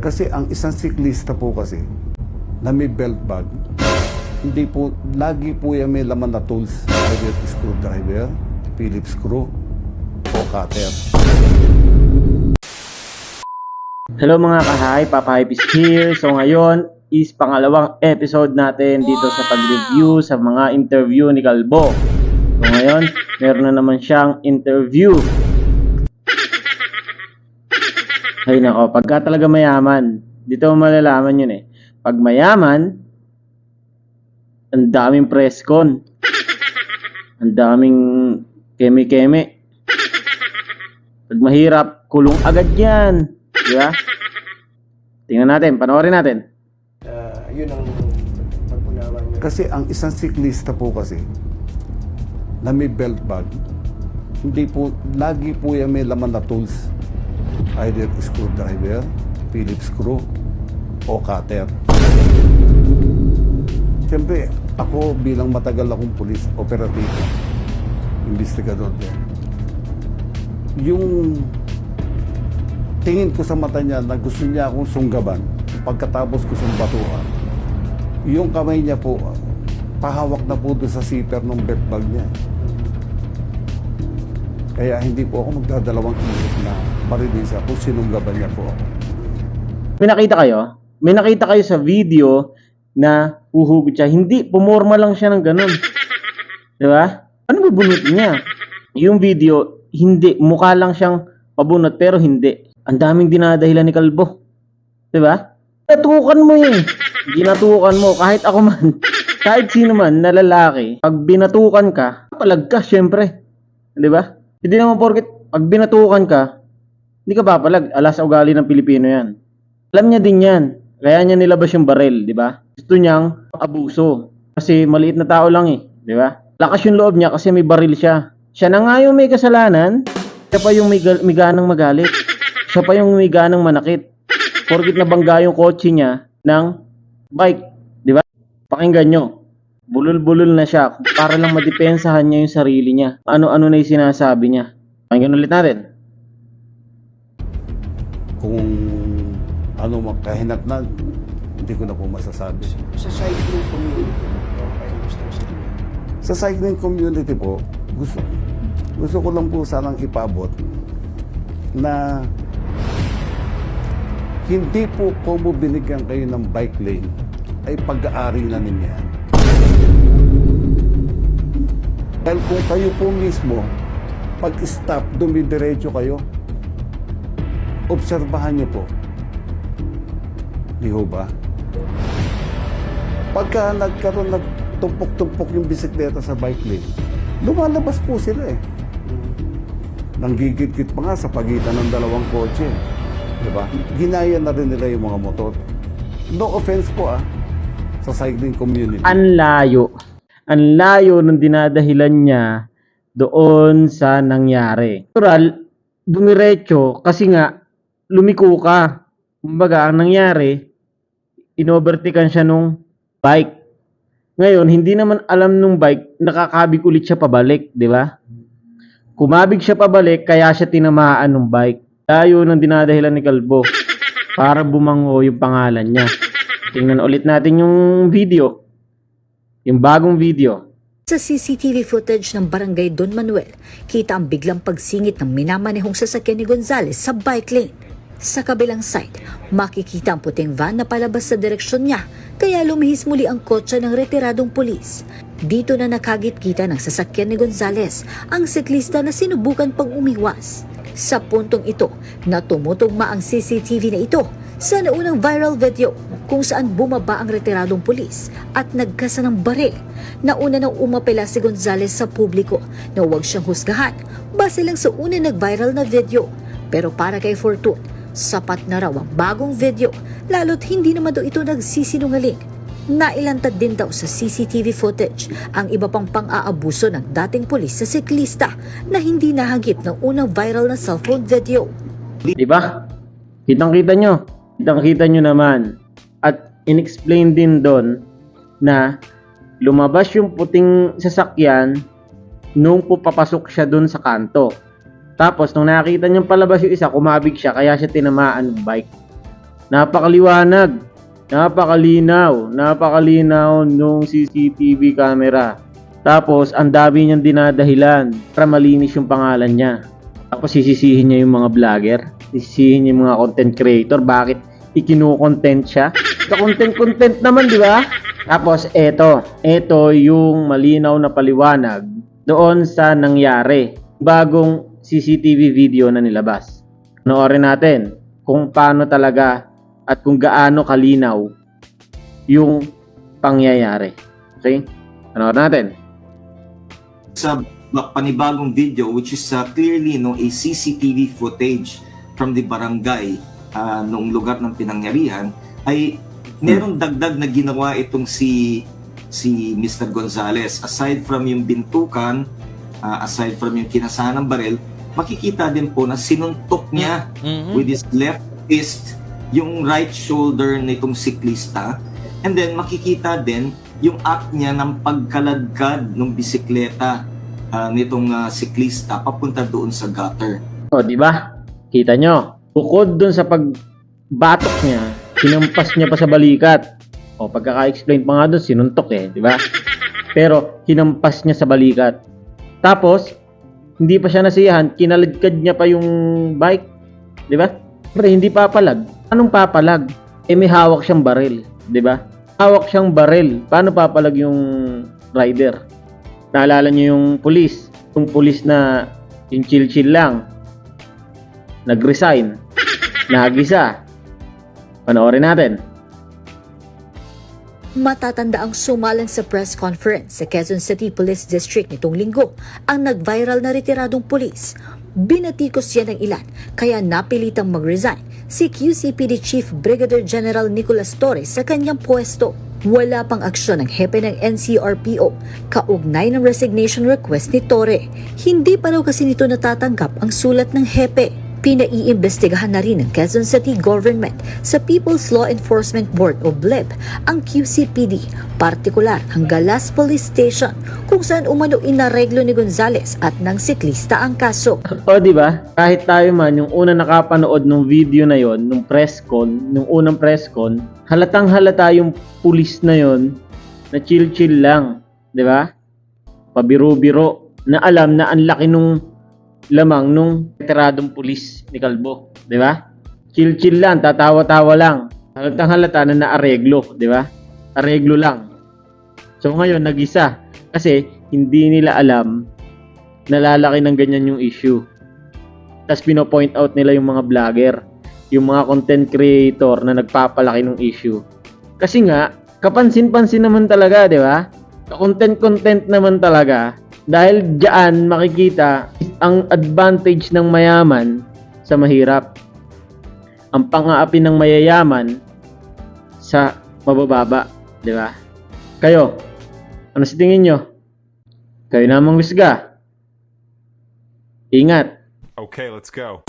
Kasi ang isang siklista po kasi na may belt bag, hindi po, lagi po yan may laman na tools. Either screwdriver, Phillips screw, o cutter. Hello mga kahay, Papa Hype is here. So ngayon is pangalawang episode natin dito sa pag-review sa mga interview ni Kalbo. So ngayon, meron na naman siyang interview. Ay nako, pagka talaga mayaman, dito mo malalaman yun eh. Pag mayaman, ang daming press con. Ang daming keme-keme. Pag mahirap, kulong agad yan. Diba? Tingnan natin, panoorin natin. Yun ang pag-unawa niyo. Kasi ang isang siklista po kasi na may belt bag, hindi po, lagi po yan may laman na tools. Either screwdriver, Phillips screw, o cutter. Siyempre, ako bilang matagal akong pulis, operativo, investigador din. Yung tingin ko sa mata niya na gusto niya akong sunggaban, pagkatapos ko batuan, yung kamay niya po, pahawak na po doon sa zipper ng belt bag niya. Kaya hindi po ako magdadalawang isip na marilin siya kung sinunggaban niya po ako. May nakita kayo sa video na huhugot siya. Hindi, pumorma lang siya ng ganun. Diba? Ano bubunot niya? Yung video, hindi. Mukha lang siyang pabunot, pero hindi. Ang daming dinadahilan ni Kalbo. Diba? Binatukan mo eh. Binatukan mo. Kahit ako man, kahit sino man na lalaki, pag binatukan ka, papalag ka, syempre. Diba? Hindi naman porket pag binatukan ka, hindi ka papalag. Alas ugali ng Pilipino yan. Alam niya din yan. Kaya niya nilabas yung barel, di ba? Gusto niyang abuso. Kasi maliit na tao lang eh, di ba? Lakas yung loob niya kasi may baril siya. Siya na nga yung may kasalanan, siya pa yung may ganang magalit. Siya pa yung may ganang manakit. Porkit nabangga yung kotse niya ng bike, di ba? Pakinggan nyo. Bulol-bulol na siya para lang madepensahan niya yung sarili niya. Ano-ano na yung sinasabi niya. Pakinggan ulit natin. Kung ano makahinatnan, hindi ko na po masasabi. Sa cycling community, ano gusto mo sabihin? Sa cycling community po, gusto ko lang po sanang ipabot na hindi po kung binigyan kayo ng bike lane ay pag-aari na ninyo yan. Dahil kung kayo po mismo, pag-stop, dumidiretso kayo, obserbahan niyo po. Di ho ba? Pagka nagkaroon, nagtumpok-tumpok yung bisikleta sa bike lane, lumalabas po sila eh. Nanggigit-git pa nga sa pagitan ng dalawang kotse. Diba? Ginaya na rin nila yung mga motor. No offense po sa cycling community. Ang layo nung dinadahilan niya doon sa nangyari. Natural, dumiretso kasi nga lumiko ka. Kumbaga, ang nangyari, inovertikan siya nung bike. Ngayon, hindi naman alam nung bike, nakakabig ulit siya pabalik, di ba? Kumabig siya pabalik, kaya siya tinamaan ng bike. Layo nung dinadahilan ni Kalbo para bumango yung pangalan niya. Tingnan ulit natin yung video. Yung bagong video. Sa CCTV footage ng Barangay Don Manuel, kita ang biglang pagsingit ng minamanehong sasakyan ni Gonzales sa bike lane. Sa kabilang side, makikita ang puting van na palabas sa direksyon niya, kaya lumihis muli ang kotse ng retiradong pulis. Dito na nakagit-kita ng sasakyan ni Gonzales, ang siklista na sinubukan pang umiwas. Sa puntong ito, na tumutugma ang CCTV na ito sa naunang viral video kung saan bumaba ang retiradong pulis at nagkasa ng baril. Nauna nang umapela si Gonzales sa publiko na huwag siyang husgahan base lang sa una nag-viral na video. Pero para kay Fortune, sapat na raw ang bagong video lalo't hindi naman daw ito nagsisinungaling. Nailantad din daw sa CCTV footage ang iba pang pang-aabuso ng dating pulis sa siklista na hindi nahagip ng unang viral na cellphone video. Diba? Kitang-kita nyo naman. At in-explain din doon na lumabas yung puting sasakyan nung papasok siya doon sa kanto. Tapos nung nakita niyang palabas yung isa, kumabig siya kaya siya tinamaan ng bike. Napakaliwanag. Napakalinaw nung CCTV camera. Tapos, ang dami niyang dinadahilan para malinis yung pangalan niya. Tapos, sisisihin niya yung mga vlogger. Sisisihin niya yung mga content creator. Bakit ikinu-content siya? Sa content naman, di ba? Tapos, eto yung malinaw na paliwanag doon sa nangyari. Bagong CCTV video na nilabas. Panoorin natin kung paano talaga at kung gaano kalinaw yung pangyayari. Okay? Panoorin natin. Sa panibagong video which is clearly a CCTV footage from the barangay noong lugar ng pinangyarihan ay merong dagdag na ginawa itong si Mr. Gonzales. Aside from yung bintukan, aside from yung kinasahan ng barel, makikita din po na sinuntok niya with his left fist yung right shoulder nitong siklista, and then makikita din yung act niya ng pagkaladkad ng bisikleta nitong siklista papunta doon sa gutter. O, di ba? Kita nyo. Bukod doon sa pagbatok niya, sinampas niya pa sa balikat. O, pagkaka-explain pa nga doon, sinuntok di ba? Pero, hinampas niya sa balikat. Tapos, hindi pa siya nasiyahan, kinaladkad niya pa yung bike. Di ba? Pero hindi papalag. Anong papalag? May hawak siyang baril. Di ba? Hawak siyang baril. Paano papalag yung rider? Naalala niyo yung pulis. Yung pulis na yung chill-chill lang. Nag-resign. Nagisa. Panoorin natin. Matatanda ang sumalang sa press conference sa Quezon City Police District nitong linggo ang nag-viral na retiradong pulis. Binatikos yan ng ilan kaya napilitang mag-resign si QCPD Chief Brigadier General Nicolas Torres sa kanyang pwesto. Wala pang aksyon ng hepe ng NCRPO kaugnay ng resignation request ni Torre. Hindi pa raw kasi nito natatanggap ang sulat ng hepe. Pinaiimbestigahan na rin ng Quezon City Government sa People's Law Enforcement Board o BLEB ang QCPD, partikular ang Galas Police Station kung saan umano inareglo ni Gonzales at ng siklista ang kaso. O, di ba? Kahit tayo man, yung unang nakapanood ng video na yon, nung press con, nung unang press con, halatang halata yung pulis na yon na chill-chill lang. Di ba? Pabiro-biro na alam na ang laki nung lamang nung retiradong pulis ni Calvo. Di ba? Chill-chill lang, tatawa-tawa lang. Halatang halata na naareglo. Di ba? Areglo lang. So ngayon, nag-isa. Kasi hindi nila alam na lalaki ng ganyan yung issue. Tapos pino-point out nila yung mga vlogger, yung mga content creator na nagpapalaki ng issue. Kasi nga, kapansin-pansin naman talaga, di ba? Content naman talaga. Dahil diyan makikita ang advantage ng mayaman sa mahirap. Ang pang-aapi ng mayayaman sa mabababa, di ba? Kayo, ano sa tingin nyo? Kayo namang wisga. Ingat. Okay, let's go.